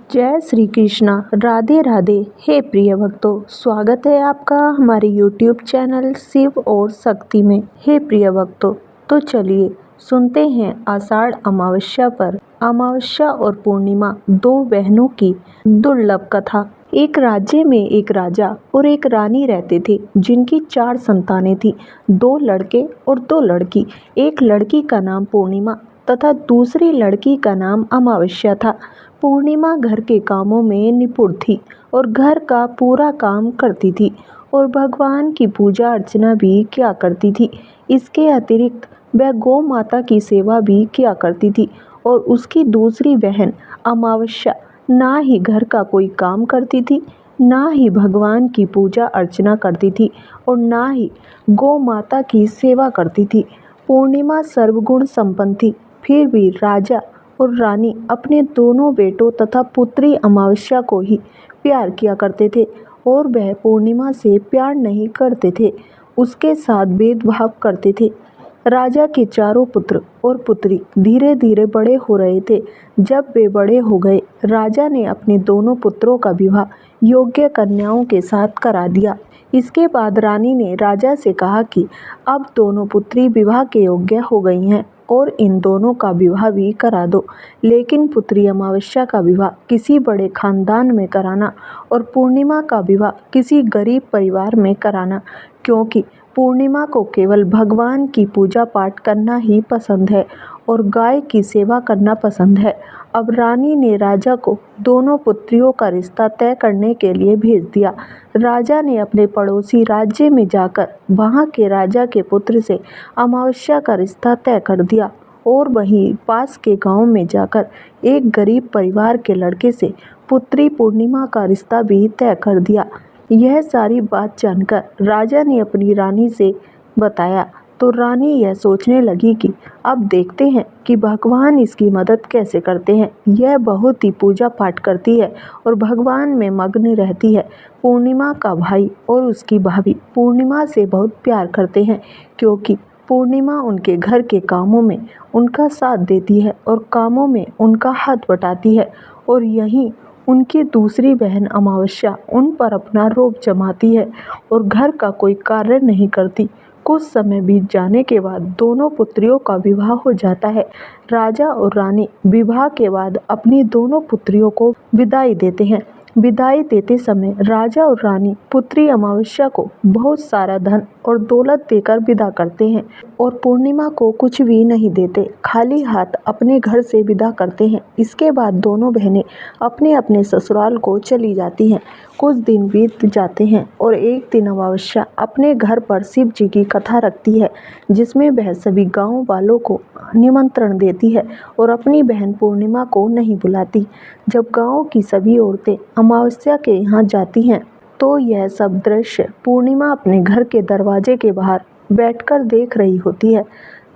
जय श्री कृष्णा। राधे राधे। हे प्रिय भक्तों, स्वागत है आपका हमारे YouTube चैनल शिव और शक्ति में। हे प्रिय भक्तों, तो चलिए सुनते हैं आषाढ़ अमावस्या पर अमावस्या और पूर्णिमा दो बहनों की दुर्लभ कथा। एक राज्य में एक राजा और एक रानी रहते थे, जिनकी 4 संतानें थीं, 2 लड़के और 2 लड़की। एक लड़की का नाम पूर्णिमा तथा दूसरी लड़की का नाम अमावस्या था। पूर्णिमा घर के कामों में निपुण थी और घर का पूरा काम करती थी और भगवान की पूजा अर्चना भी किया करती थी। इसके अतिरिक्त वह गौ माता की सेवा भी किया करती थी। और उसकी दूसरी बहन अमावस्या ना ही घर का कोई काम करती थी, ना ही भगवान की पूजा अर्चना करती थी और ना ही गौ माता की सेवा करती थी। पूर्णिमा सर्वगुण संपन्न थी, फिर भी राजा और रानी अपने दोनों बेटों तथा पुत्री अमावस्या को ही प्यार किया करते थे और वह पूर्णिमा से प्यार नहीं करते थे, उसके साथ भेदभाव करते थे। राजा के चारों पुत्र और पुत्री धीरे धीरे बड़े हो रहे थे। जब वे बड़े हो गए, राजा ने अपने दोनों पुत्रों का विवाह योग्य कन्याओं के साथ करा दिया। इसके बाद रानी ने राजा से कहा कि अब दोनों पुत्री विवाह के योग्य हो गई हैं और इन दोनों का विवाह भी करा दो। लेकिन पुत्री अमावस्या का विवाह किसी बड़े खानदान में कराना और पूर्णिमा का विवाह किसी गरीब परिवार में कराना, क्योंकि पूर्णिमा को केवल भगवान की पूजा पाठ करना ही पसंद है और गाय की सेवा करना पसंद है। अब रानी ने राजा को दोनों पुत्रियों का रिश्ता तय करने के लिए भेज दिया। राजा ने अपने पड़ोसी राज्य में जाकर वहां के राजा के पुत्र से अमावस्या का रिश्ता तय कर दिया और वहीं पास के गांव में जाकर एक गरीब परिवार के लड़के से पुत्री पूर्णिमा का रिश्ता भी तय कर दिया। यह सारी बात जानकर राजा ने अपनी रानी से बताया तो रानी यह सोचने लगी कि अब देखते हैं कि भगवान इसकी मदद कैसे करते हैं। यह बहुत ही पूजा पाठ करती है और भगवान में मग्न रहती है। पूर्णिमा का भाई और उसकी भाभी पूर्णिमा से बहुत प्यार करते हैं, क्योंकि पूर्णिमा उनके घर के कामों में उनका साथ देती है और कामों में उनका हाथ बटाती है। और यहीं उनकी दूसरी बहन अमावस्या उन पर अपना रोब जमाती है और घर का कोई कार्य नहीं करती। कुछ समय बीत जाने के बाद दोनों पुत्रियों का विवाह हो जाता है। राजा और रानी विवाह के बाद अपनी दोनों पुत्रियों को विदाई देते हैं। विदाई देते समय राजा और रानी पुत्री अमावस्या को बहुत सारा धन और दौलत देकर विदा करते हैं और पूर्णिमा को कुछ भी नहीं देते, खाली हाथ अपने घर से विदा करते हैं। इसके बाद दोनों बहनें अपने अपने ससुराल को चली जाती हैं। कुछ दिन बीत जाते हैं और एक दिन अमावस्या अपने घर पर शिव जी की कथा रखती है, जिसमें वह सभी गांव वालों को निमंत्रण देती है और अपनी बहन पूर्णिमा को नहीं बुलाती। जब गांव की सभी औरतें अमावस्या के यहाँ जाती हैं तो यह सब दृश्य पूर्णिमा अपने घर के दरवाजे के बाहर बैठकर देख रही होती है।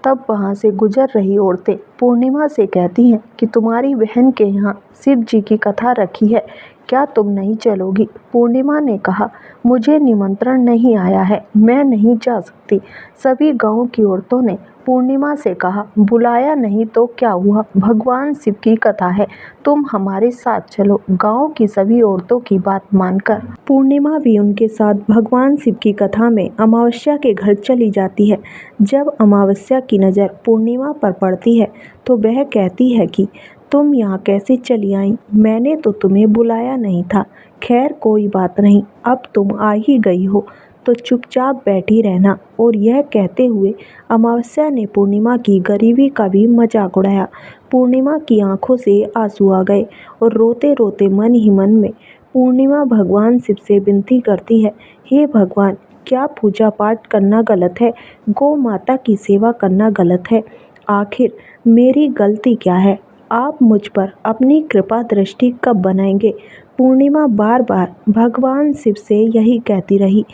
तब वहाँ से गुजर रही औरतें पूर्णिमा से कहती हैं कि तुम्हारी बहन के यहाँ शिव जी की कथा रखी है, क्या तुम नहीं चलोगी? पूर्णिमा ने कहा, मुझे निमंत्रण नहीं आया है, मैं नहीं जा सकती। सभी गांव की औरतों ने पूर्णिमा से कहा, बुलाया नहीं तो क्या हुआ, भगवान शिव की कथा है, तुम हमारे साथ चलो। गांव की सभी औरतों की बात मानकर पूर्णिमा भी उनके साथ भगवान शिव की कथा में अमावस्या के घर चली जाती है। जब अमावस्या की नज़र पूर्णिमा पर पड़ती है तो वह कहती है कि तुम यहाँ कैसे चली आई? मैंने तो तुम्हें बुलाया नहीं था। खैर कोई बात नहीं, अब तुम आ ही गई हो तो चुपचाप बैठी रहना। और यह कहते हुए अमावस्या ने पूर्णिमा की गरीबी का भी मजाक उड़ाया। पूर्णिमा की आंखों से आंसू आ गए और रोते रोते मन ही मन में पूर्णिमा भगवान शिव से विनती करती है, हे भगवान, क्या पूजा पाठ करना गलत है? गौ माता की सेवा करना गलत है? आखिर मेरी गलती क्या है? आप मुझ पर अपनी कृपा दृष्टि कब बनाएंगे? पूर्णिमा बार बार भगवान शिव से यही कहती रही।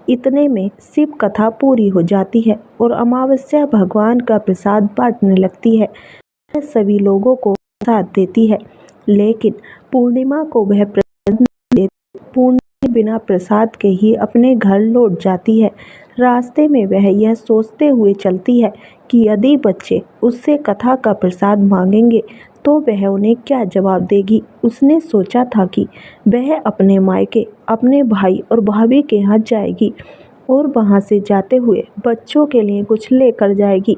इतने में शिव कथा पूरी हो जाती है और अमावस्या भगवान का प्रसाद बांटने लगती है। वह सभी लोगों को प्रसाद देती है, लेकिन पूर्णिमा को वह प्रसाद नहीं देती। पूर्णिमा बिना प्रसाद के ही अपने घर लौट जाती है। रास्ते में वह यह सोचते हुए चलती है कि यदि बच्चे उससे कथा का प्रसाद मांगेंगे तो वह उन्हें क्या जवाब देगी। उसने सोचा था कि वह अपने मायके अपने भाई और भाभी के यहाँ जाएगी और वहाँ से जाते हुए बच्चों के लिए कुछ लेकर जाएगी।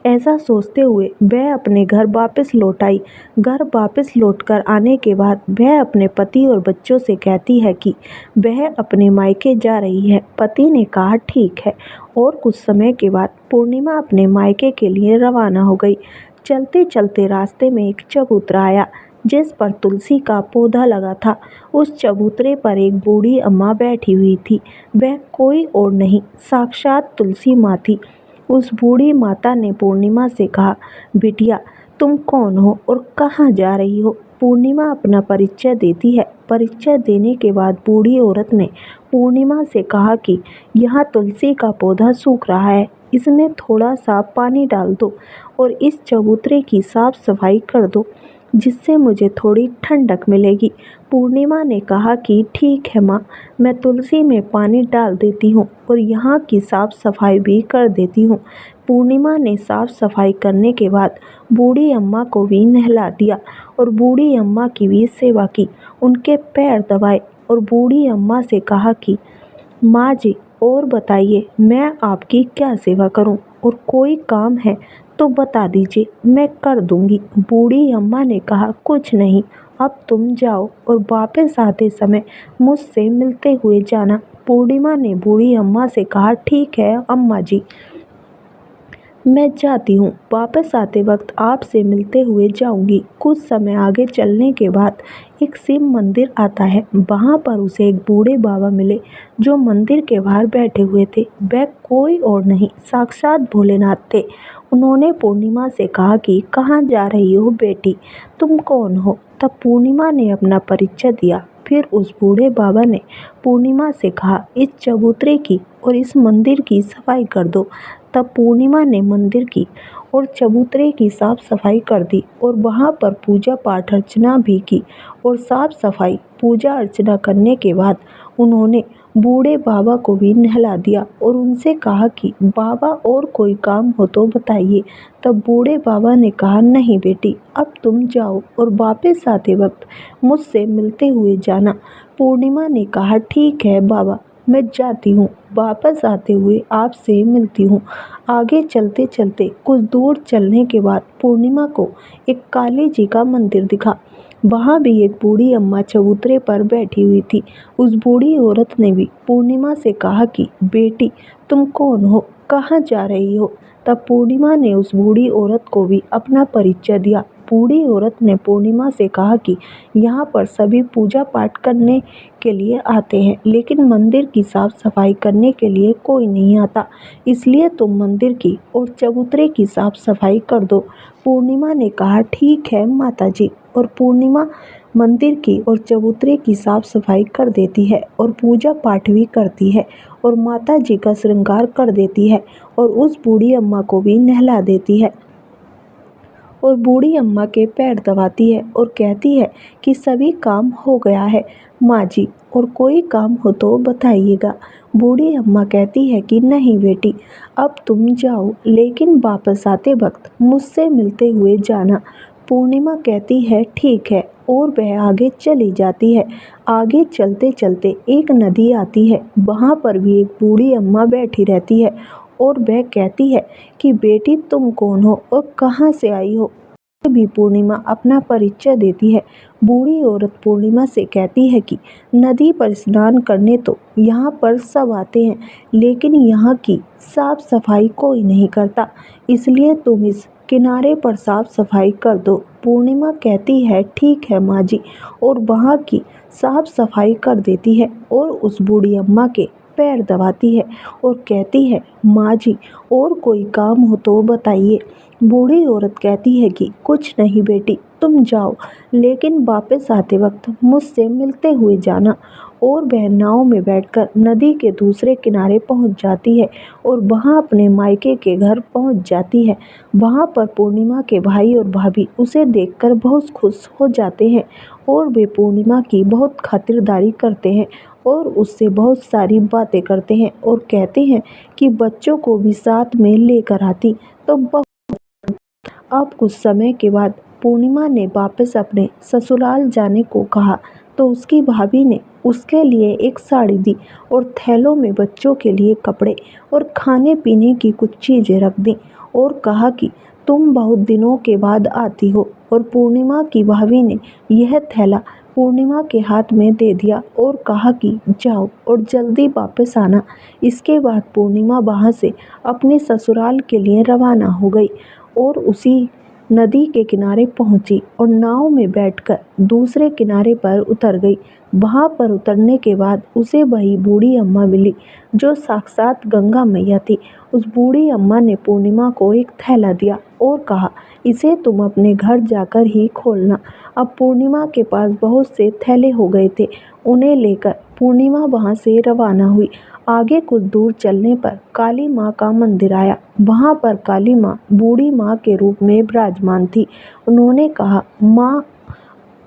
ऐसा सोचते हुए वह अपने घर वापस लौट आई। घर वापस लौटकर आने के बाद वह अपने पति और बच्चों से कहती है कि वह अपने मायके जा रही है। पति ने कहा ठीक है, और कुछ समय के बाद पूर्णिमा अपने मायके के लिए रवाना हो गई। चलते चलते रास्ते में एक चबूतरा आया जिस पर तुलसी का पौधा लगा था। उस चबूतरे पर एक बूढ़ी अम्मा बैठी हुई थी। वह कोई और नहीं, साक्षात तुलसी माँ थी। उस बूढ़ी माता ने पूर्णिमा से कहा, बिटिया तुम कौन हो और कहाँ जा रही हो। पूर्णिमा अपना परिचय देती है। परिचय देने के बाद बूढ़ी औरत ने पूर्णिमा से कहा कि यहाँ तुलसी का पौधा सूख रहा है, इसमें थोड़ा सा पानी डाल दो और इस चबूतरे की साफ सफाई कर दो, जिससे मुझे थोड़ी ठंडक मिलेगी। पूर्णिमा ने कहा कि ठीक है माँ, मैं तुलसी में पानी डाल देती हूँ और यहाँ की साफ सफाई भी कर देती हूँ। पूर्णिमा ने साफ सफाई करने के बाद बूढ़ी अम्मा को भी नहला दिया और बूढ़ी अम्मा की भी सेवा की, उनके पैर दबाए और बूढ़ी अम्मा से कहा कि माँ जी और बताइए मैं आपकी क्या सेवा करूँ, और कोई काम है तो बता दीजिए, मैं कर दूंगी। बूढ़ी अम्मा ने कहा कुछ नहीं, अब तुम जाओ और वापस आते समय मुझसे मिलते हुए जाना। पूर्णिमा ने बूढ़ी अम्मा से कहा ठीक है अम्मा जी, मैं जाती हूँ, वापस आते वक्त आपसे मिलते हुए जाऊंगी। कुछ समय आगे चलने के बाद एक शिव मंदिर आता है। वहाँ पर उसे एक बूढ़े बाबा मिले जो मंदिर के बाहर बैठे हुए थे। वह कोई और नहीं, साक्षात भोलेनाथ थे। उन्होंने पूर्णिमा से कहा कि कहाँ जा रही हो बेटी, तुम कौन हो। तब पूर्णिमा ने अपना परिचय दिया। फिर उस बूढ़े बाबा ने पूर्णिमा से कहा इस चबूतरे की और इस मंदिर की सफाई कर दो। तब पूर्णिमा ने मंदिर की और चबूतरे की साफ सफाई कर दी और वहाँ पर पूजा पाठ अर्चना भी की। और साफ सफाई पूजा अर्चना करने के बाद उन्होंने बूढ़े बाबा को भी नहला दिया और उनसे कहा कि बाबा और कोई काम हो तो बताइए। तब बूढ़े बाबा ने कहा नहीं बेटी, अब तुम जाओ और वापस आते वक्त मुझसे मिलते हुए जाना। पूर्णिमा ने कहा ठीक है बाबा, मैं जाती हूँ, वापस आते हुए आपसे मिलती हूँ। आगे चलते चलते कुछ दूर चलने के बाद पूर्णिमा को एक काली जी का मंदिर दिखा। वहाँ भी एक बूढ़ी अम्मा चबूतरे पर बैठी हुई थी। उस बूढ़ी औरत ने भी पूर्णिमा से कहा कि बेटी तुम कौन हो, कहाँ जा रही हो। तब पूर्णिमा ने उस बूढ़ी औरत को भी अपना परिचय दिया। बूढ़ी औरत ने पूर्णिमा से कहा कि यहाँ पर सभी पूजा पाठ करने के लिए आते हैं, लेकिन मंदिर की साफ सफाई करने के लिए कोई नहीं आता, इसलिए तुम मंदिर की और चबूतरे की साफ सफाई कर दो। पूर्णिमा ने कहा ठीक है माता जी, और पूर्णिमा मंदिर की और चबूतरे की साफ सफाई कर देती है और पूजा पाठ भी करती है और माता जी का श्रृंगार कर देती है और उस बूढ़ी अम्मा को भी नहला देती है और बूढ़ी अम्मा के पैर दबाती है और कहती है कि सभी काम हो गया है माँ जी, और कोई काम हो तो बताइएगा। बूढ़ी अम्मा कहती है कि नहीं बेटी, अब तुम जाओ, लेकिन वापस आते वक्त मुझसे मिलते हुए जाना। पूर्णिमा कहती है ठीक है, और वह आगे चली जाती है। आगे चलते चलते एक नदी आती है। वहाँ पर भी एक बूढ़ी अम्मा बैठी रहती है और वह कहती है कि बेटी तुम कौन हो और कहाँ से आई हो। भी पूर्णिमा अपना परिचय देती है। बूढ़ी औरत पूर्णिमा से कहती है कि नदी पर स्नान करने तो यहाँ पर सब आते हैं, लेकिन यहाँ की साफ सफाई कोई नहीं करता, इसलिए तुम इस किनारे पर साफ सफाई कर दो। पूर्णिमा कहती है ठीक है माँ जी, और वहाँ की साफ सफाई कर देती है और उस बूढ़ी अम्मा के पैर दबाती है और कहती है माँ जी और कोई काम हो तो बताइए। बूढ़ी औरत कहती है कि कुछ नहीं बेटी, तुम जाओ, लेकिन वापस आते वक्त मुझसे मिलते हुए जाना। और वह नाव में बैठकर नदी के दूसरे किनारे पहुंच जाती है और वहां अपने मायके के घर पहुंच जाती है। वहां पर पूर्णिमा के भाई और भाभी उसे देखकर बहुत खुश हो जाते हैं और वे पूर्णिमा की बहुत खातिरदारी करते हैं और उससे बहुत सारी बातें करते हैं और कहते हैं कि बच्चों को भी साथ में लेकर आती तो। अब कुछ समय के बाद पूर्णिमा ने वापस अपने ससुराल जाने को कहा तो उसकी भाभी ने उसके लिए एक साड़ी दी और थैलों में बच्चों के लिए कपड़े और खाने पीने की कुछ चीज़ें रख दी और कहा कि तुम बहुत दिनों के बाद आती हो। और पूर्णिमा की भाभी ने यह थैला पूर्णिमा के हाथ में दे दिया और कहा कि जाओ और जल्दी वापस आना। इसके बाद पूर्णिमा वहाँ से अपने ससुराल के लिए रवाना हो गई और उसी नदी के किनारे पहुंची और नाव में बैठकर दूसरे किनारे पर उतर गई। वहां पर उतरने के बाद उसे वही बूढ़ी अम्मा मिली जो साक्षात गंगा मैया थी। उस बूढ़ी अम्मा ने पूर्णिमा को एक थैला दिया और कहा, इसे तुम अपने घर जाकर ही खोलना। अब पूर्णिमा के पास बहुत से थैले हो गए थे। उन्हें लेकर पूर्णिमा वहां से रवाना हुई। आगे कुछ दूर चलने पर काली माँ का मंदिर आया। वहाँ पर काली माँ बूढ़ी माँ के रूप में विराजमान थी। उन्होंने कहा, माँ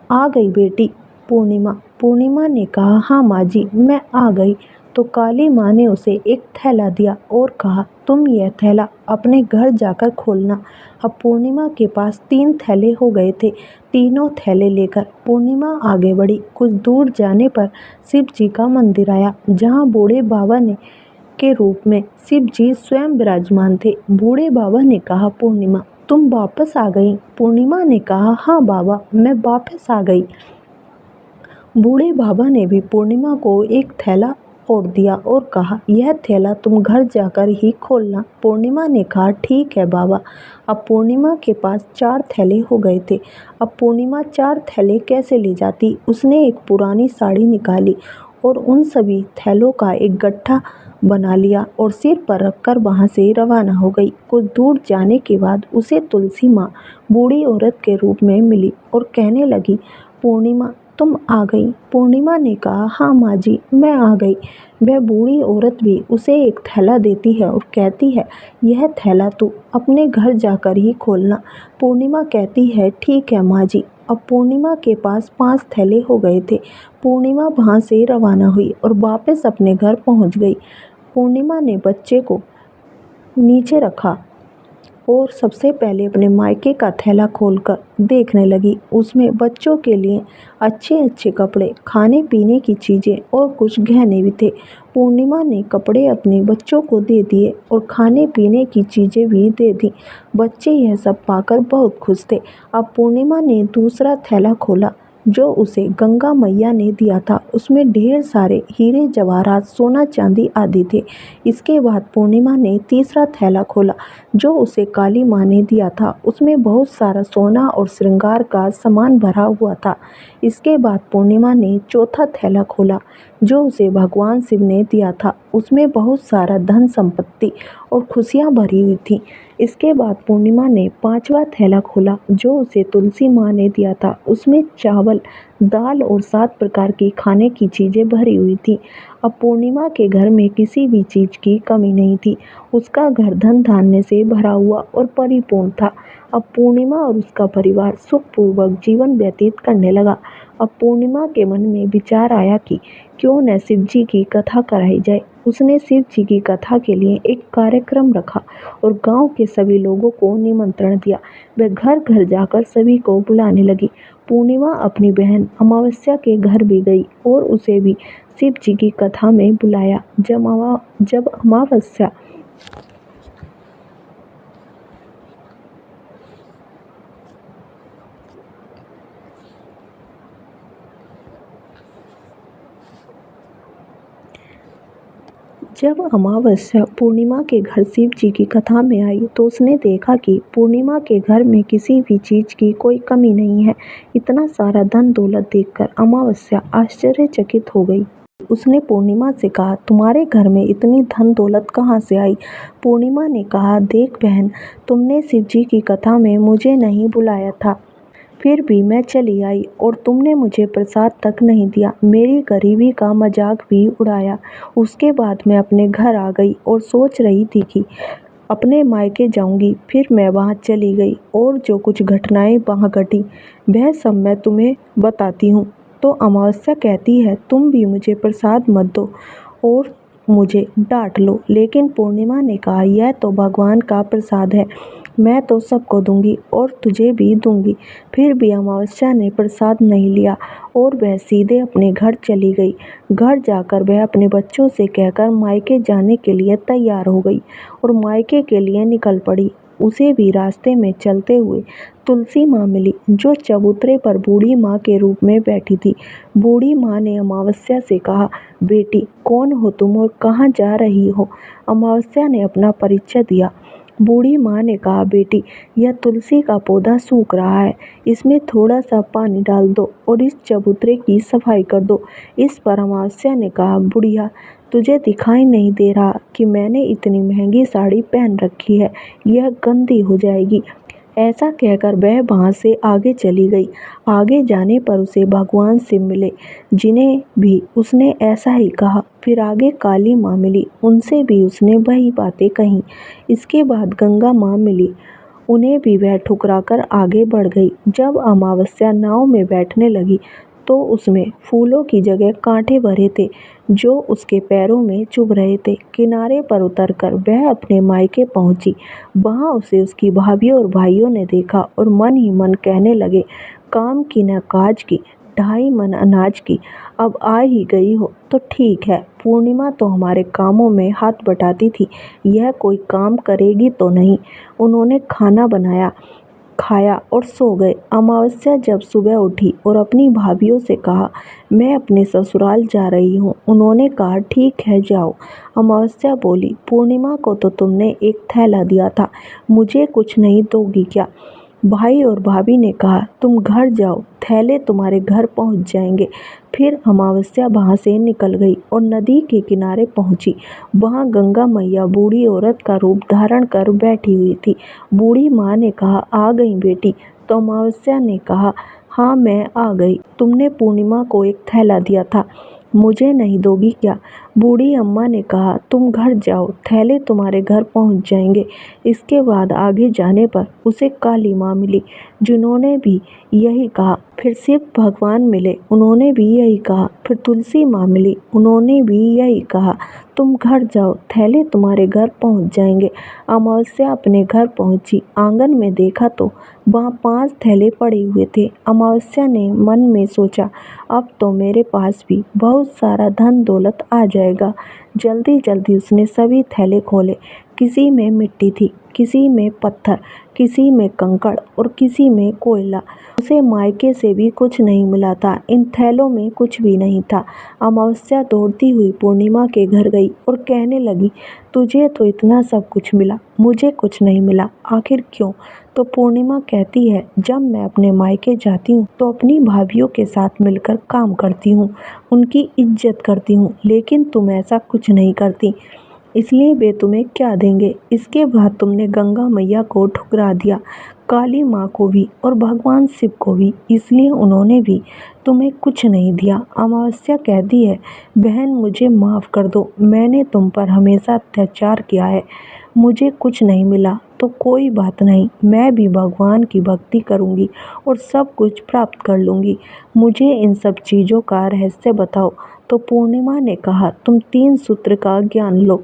आ गई बेटी। पूर्णिमा ने कहा, हाँ माँ जी, मैं आ गई। तो काली माँ ने उसे एक थैला दिया और कहा, तुम यह थैला अपने घर जाकर खोलना। अब पूर्णिमा के पास 3 थैले हो गए थे। तीनों थैले लेकर पूर्णिमा आगे बढ़ी। कुछ दूर जाने पर शिव जी का मंदिर आया जहाँ बूढ़े बाबा ने के रूप में शिव जी स्वयं विराजमान थे। बूढ़े बाबा ने कहा, पूर्णिमा तुम वापस आ गई। पूर्णिमा ने कहा, हाँ बाबा, मैं वापस आ गई। बूढ़े बाबा ने भी पूर्णिमा को एक थैला और दिया और कहा, यह थैला तुम घर जाकर ही खोलना। पूर्णिमा ने कहा, ठीक है बाबा। अब पूर्णिमा के पास 4 थैले हो गए थे। अब पूर्णिमा 4 थैले कैसे ले जाती? उसने एक पुरानी साड़ी निकाली और उन सभी थैलों का एक गट्ठा बना लिया और सिर पर रखकर वहां से रवाना हो गई। कुछ दूर जाने के बाद उसे तुलसी माँ बूढ़ी औरत के रूप में मिली और कहने लगी, पूर्णिमा तुम आ गई। पूर्णिमा ने कहा, हाँ माँ जी, मैं आ गई। वह बूढ़ी औरत भी उसे एक थैला देती है और कहती है, यह थैला तू अपने घर जाकर ही खोलना। पूर्णिमा कहती है, ठीक है माँ जी। अब पूर्णिमा के पास 5 थैले हो गए थे। पूर्णिमा वहाँ से रवाना हुई और वापस अपने घर पहुँच गई। पूर्णिमा ने बच्चे को नीचे रखा और सबसे पहले अपने मायके का थैला खोलकर देखने लगी। उसमें बच्चों के लिए अच्छे अच्छे कपड़े, खाने पीने की चीज़ें और कुछ गहने भी थे। पूर्णिमा ने कपड़े अपने बच्चों को दे दिए और खाने पीने की चीज़ें भी दे दी। बच्चे यह सब पाकर बहुत खुश थे। अब पूर्णिमा ने दूसरा थैला खोला जो उसे गंगा मैया ने दिया था। उसमें ढेर सारे हीरे जवाहरात, सोना चांदी आदि थे। इसके बाद पूर्णिमा ने तीसरा थैला खोला जो उसे काली माँ ने दिया था। उसमें बहुत सारा सोना और श्रृंगार का सामान भरा हुआ था। इसके बाद पूर्णिमा ने चौथा थैला खोला जो उसे भगवान शिव ने दिया था। उसमें बहुत सारा धन संपत्ति और खुशियाँ भरी हुई थी। इसके बाद पूर्णिमा ने 5वां थैला खोला जो उसे तुलसी माँ ने दिया था। उसमें चावल, दाल और 7 प्रकार की खाने की चीज़ें भरी हुई थी। अब पूर्णिमा के घर में किसी भी चीज़ की कमी नहीं थी। उसका घर धन धान्य से भरा हुआ और परिपूर्ण था। अब पूर्णिमा और उसका परिवार सुखपूर्वक जीवन व्यतीत करने लगा। अब पूर्णिमा के मन में विचार आया कि क्यों न शिव जी की कथा कराई जाए। उसने शिव जी की कथा के लिए एक कार्यक्रम रखा और गांव के सभी लोगों को निमंत्रण दिया। वह घर घर जाकर सभी को बुलाने लगी। पूर्णिमा अपनी बहन अमावस्या के घर भी गई और उसे भी शिव जी की कथा में बुलाया। जब अमावस्या पूर्णिमा के घर शिव जी की कथा में आई तो उसने देखा कि पूर्णिमा के घर में किसी भी चीज़ की कोई कमी नहीं है। इतना सारा धन दौलत देखकर अमावस्या आश्चर्यचकित हो गई। उसने पूर्णिमा से कहा, तुम्हारे घर में इतनी धन दौलत कहाँ से आई? पूर्णिमा ने कहा, देख बहन, तुमने शिव जी की कथा में मुझे नहीं बुलाया था, फिर भी मैं चली आई और तुमने मुझे प्रसाद तक नहीं दिया। मेरी गरीबी का मजाक भी उड़ाया। उसके बाद मैं अपने घर आ गई और सोच रही थी कि अपने मायके जाऊंगी। फिर मैं वहाँ चली गई और जो कुछ घटनाएं वहाँ घटी वह सब मैं तुम्हें बताती हूँ। तो अमावस्या कहती है, तुम भी मुझे प्रसाद मत दो और मुझे डांट लो। लेकिन पूर्णिमा ने कहा, यह तो भगवान का प्रसाद है मैं तो सबको दूंगी और तुझे भी दूंगी। फिर भी अमावस्या ने प्रसाद नहीं लिया और वह सीधे अपने घर चली गई। घर जाकर वह अपने बच्चों से कहकर मायके जाने के लिए तैयार हो गई और मायके के लिए निकल पड़ी। उसे भी रास्ते में चलते हुए तुलसी माँ मिली, जो चबूतरे पर बूढ़ी माँ के रूप में बैठी थी। बूढ़ी माँ ने अमावस्या से कहा, बेटी कौन हो तुम और कहाँ जा रही हो? अमावस्या ने अपना परिचय दिया। बूढ़ी माँ ने कहा, बेटी यह तुलसी का पौधा सूख रहा है, इसमें थोड़ा सा पानी डाल दो और इस चबूतरे की सफाई कर दो। इस पर अमावस्या ने कहा, बुढ़िया तुझे दिखाई नहीं दे रहा कि मैंने इतनी महंगी साड़ी पहन रखी है, यह गंदी हो जाएगी। ऐसा कहकर वह वहाँ से आगे चली गई। आगे जाने पर उसे भगवान शिव मिले, जिन्हें भी उसने ऐसा ही कहा। फिर आगे काली माँ मिली, उनसे भी उसने वही बातें कहीं। इसके बाद गंगा माँ मिली, उन्हें भी वह ठुकराकर आगे बढ़ गई। जब अमावस्या नाव में बैठने लगी तो उसमें फूलों की जगह कांटे भरे थे, जो उसके पैरों में चुभ रहे थे। किनारे पर उतरकर वह अपने मायके पहुंची। वहां उसे उसकी भाभियों और भाइयों ने देखा और मन ही मन कहने लगे, काम की न काज की, 2.5 मन अनाज की। अब आ ही गई हो तो ठीक है। पूर्णिमा तो हमारे कामों में हाथ बटाती थी, यह कोई काम करेगी तो नहीं। उन्होंने खाना बनाया, खाया और सो गए। अमावस्या जब सुबह उठी और अपनी भाभियों से कहा, मैं अपने ससुराल जा रही हूँ। उन्होंने कहा, ठीक है जाओ। अमावस्या बोली, पूर्णिमा को तो तुमने एक थैला दिया था, मुझे कुछ नहीं दोगी क्या? भाई और भाभी ने कहा, तुम घर जाओ, थैले तुम्हारे घर पहुंच जाएंगे। फिर अमावस्या वहाँ से निकल गई और नदी के किनारे पहुंची। वहाँ गंगा मैया बूढ़ी औरत का रूप धारण कर बैठी हुई थी। बूढ़ी माँ ने कहा, आ गई बेटी? तो अमावस्या ने कहा, हाँ मैं आ गई। तुमने पूर्णिमा को एक थैला दिया था, मुझे नहीं दोगी क्या? बूढ़ी अम्मा ने कहा, तुम घर जाओ, थैले तुम्हारे घर पहुंच जाएंगे। इसके बाद आगे जाने पर उसे काली माँ मिली, जिन्होंने भी यही कहा। फिर शिव भगवान मिले, उन्होंने भी यही कहा। फिर तुलसी माँ मिली, उन्होंने भी यही कहा, तुम घर जाओ, थैले तुम्हारे घर पहुंच जाएंगे। अमावस्या अपने घर पहुंची। आंगन में देखा तो वहाँ 5 थैले पड़े हुए थे। अमावस्या ने मन में सोचा, अब तो मेरे पास भी बहुत सारा धन दौलत आ जाएगा। जल्दी जल्दी उसने सभी थैले खोले। किसी में मिट्टी थी, किसी में पत्थर, किसी में कंकड़ और किसी में कोयला। उसे मायके से भी कुछ नहीं मिला था, इन थैलों में कुछ भी नहीं था। अमावस्या दौड़ती हुई पूर्णिमा के घर गई और कहने लगी, तुझे तो इतना सब कुछ मिला, मुझे कुछ नहीं मिला, आखिर क्यों? तो पूर्णिमा कहती है, जब मैं अपने मायके जाती हूँ तो अपनी भाभियों के साथ मिलकर काम करती हूँ, उनकी इज्जत करती हूँ, लेकिन तुम ऐसा कुछ नहीं करती, इसलिए वे तुम्हें क्या देंगे? इसके बाद तुमने गंगा मैया को ठुकरा दिया, काली माँ को भी और भगवान शिव को भी, इसलिए उन्होंने भी तुम्हें कुछ नहीं दिया। अमावस्या कहती है, बहन मुझे माफ़ कर दो, मैंने तुम पर हमेशा अत्याचार किया है, मुझे कुछ नहीं मिला तो कोई बात नहीं, मैं भी भगवान की भक्ति करूँगी और सब कुछ प्राप्त कर लूँगी। मुझे इन सब चीज़ों का रहस्य बताओ। तो पूर्णिमा ने कहा, तुम 3 सूत्र का ज्ञान लो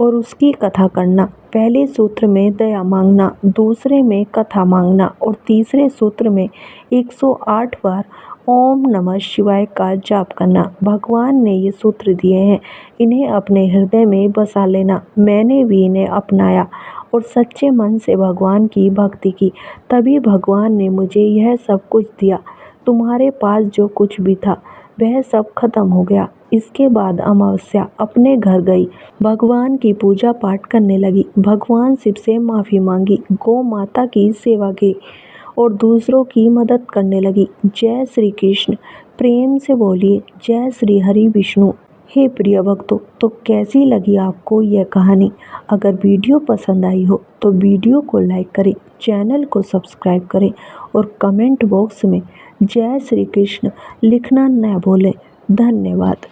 और उसकी कथा करना। पहले सूत्र में दया मांगना, दूसरे में कथा मांगना और तीसरे सूत्र में 108 बार ओम नमः शिवाय का जाप करना। भगवान ने ये सूत्र दिए हैं, इन्हें अपने हृदय में बसा लेना। मैंने भी इन्हें अपनाया और सच्चे मन से भगवान की भक्ति की, तभी भगवान ने मुझे यह सब कुछ दिया। तुम्हारे पास जो कुछ भी था वह सब खत्म हो गया। इसके बाद अमावस्या अपने घर गई, भगवान की पूजा पाठ करने लगी, भगवान शिव से माफ़ी मांगी, गौ माता की सेवा की और दूसरों की मदद करने लगी। जय श्री कृष्ण। प्रेम से बोलिए, जय श्री हरि विष्णु। हे प्रिय भक्तों, तो कैसी लगी आपको यह कहानी? अगर वीडियो पसंद आई हो तो वीडियो को लाइक करें, चैनल को सब्सक्राइब करें और कमेंट बॉक्स में जय श्री कृष्ण लिखना न भूलें। धन्यवाद।